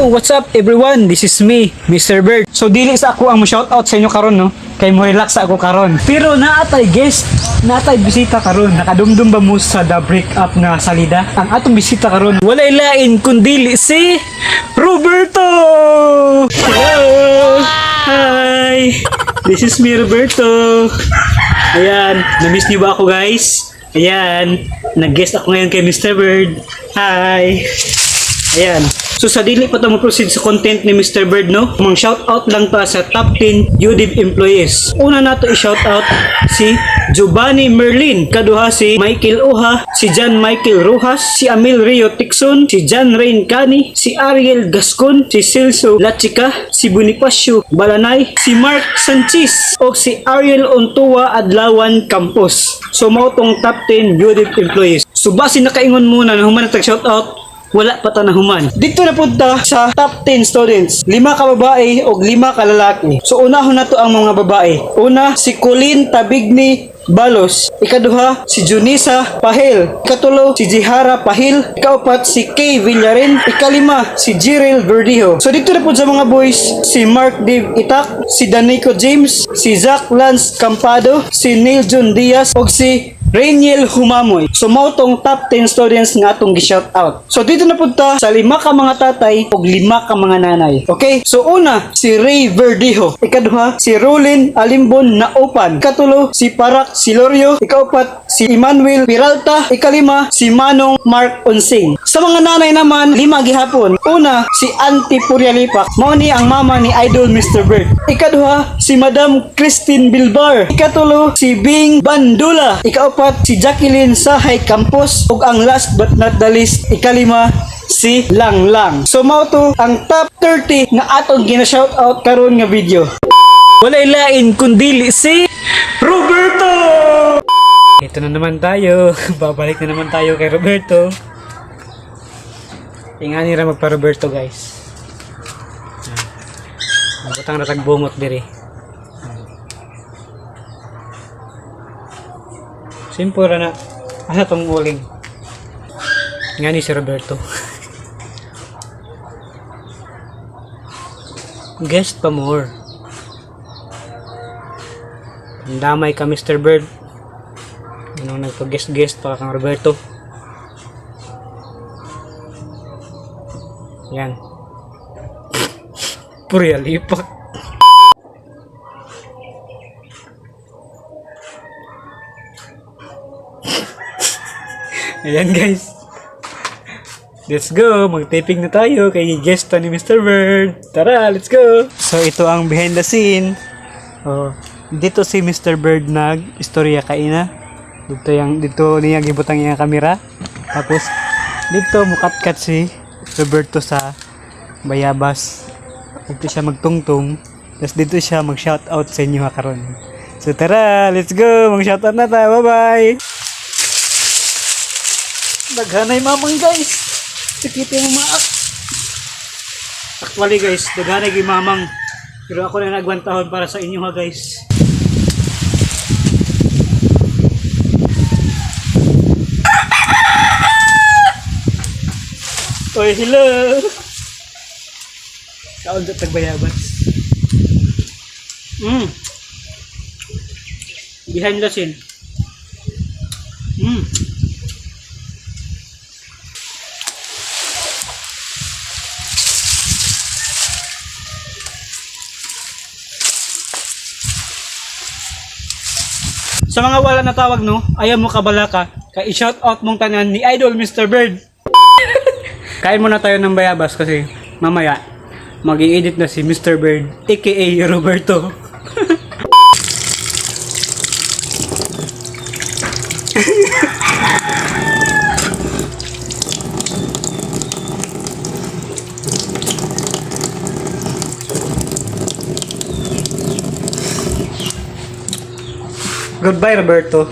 Yo, what's up everyone? This is me, Mr. Bird. So dili sa ako ang mo-shoutout sa inyo karon no. Kay mo relax ako karon. Pero naatay guest, naatay bisita karon. Nakadumdum ba mo sa the breakup nga salida? Ang atong bisita karon walay lain kundi si Roberto. Hello. Hi. This is me, Roberto. Ayan, na-miss niyo ba ako guys? Ayan, nag-guest ako ngayon kay Mr. Bird. Hi. Ayan. So sa dili pa mo proceed sa content ni Mr. Bird no, mang shoutout lang pa sa top 10 UDIP employees. Una nato i-shoutout si Giovanni Merlin, kaduha si Michael Oha, si John Michael Rojas, si Amil Rio Tixon, si John Rain Cani, si Ariel Gascon, si Celso Lachica, si Bonifacio Balanay, si Mark Sanchez o si Ariel Ontua Adlawan Campos. So mao tong top 10 UDIP employees. So base nakaingon muna na human nag shoutout, wala pa ta nahuman. Dito na punta sa top 10 students. 5 ka babae o 5 ka lalaki. So unahon na to ang mga babae. Una, si Colleen Tabigni Balos. Ikaduha, si Junisa Pahil. Ikatulo, si Jihara Pahil. Ikaapat, si Kay Villarin. Ikalima, si Jiril Verdijo. So dito na po sa mga boys, si Mark Dave Itak, si Danico James, si Zach Lance Campado, si Neil John Diaz, o si Rainiel Humamoy. So mao tong top 10 students nga atong gi-shout out. So dito na punta sa 5 ka mga tatay ug 5 ka mga nanay. Okay? So una, si Ray Verdijo. Ikaduha, si Rolin Alimbon Naupan. Ikatulo, si Parak Silorio. Ikaapat, si Emmanuel Peralta. Ikalima, si Manong Mark Onsing. Sa mga nanay naman, 5 gihapon. Una, si Auntie Purialipak. Mao ni ang mama ni Idol Mr. Bird. Ikaduha, si Madam Christine Bilbar. Ikatulo, si Bing Bandula. Ikaapat, si Jacqueline Sahay Campos. Ug ang last but not the least, ikalima, si Lang Lang. So mao to ang top 30 nga atong gina-shoutout karon nga video. Walay lain kundi si Roberto. Ito na naman tayo. Babalik na naman tayo kay Roberto. Ingani ra magpa Roberto guys. Butang ra tag bungot diri. Simple ra na. Asa tong uling? Ngani si Roberto. Guest pa more. Damay ka Mr. Bird. Anong nagpa-guest pa kang Roberto? Yan. Purialipak. Ayan guys. Let's go. Mag-taping na tayo kay guest ni Mr. Bird. Tara, let's go. So ito ang behind the scene. Oh, dito si Mr. Bird nag-istorya kaina. Dito niya gibutang iyang kamera. Tapos dito mukatkat si Roberto sa bayabas. Dito siya magtungtong. Tapos dito siya mag-shoutout sa inyo karon. So tara, let's go. Mag-shoutout na tayo. Bye-bye. Daghanay mamang guys. Sikitin mo maak. Actually guys, daghanay gi mamang. Pero ako na nagwantahon para sa inyo ha guys. Oy, hello. Kaon sa tagbayabas. Behind the scene. Sa mga wala natawag no, ayaw mo kabalaka, kay i-shout out mong tanan ni Idol Mr. Bird. Kain muna tayo ng bayabas kasi mamaya mag-i-edit na si Mr. Bird aka Roberto. Goodbye Roberto.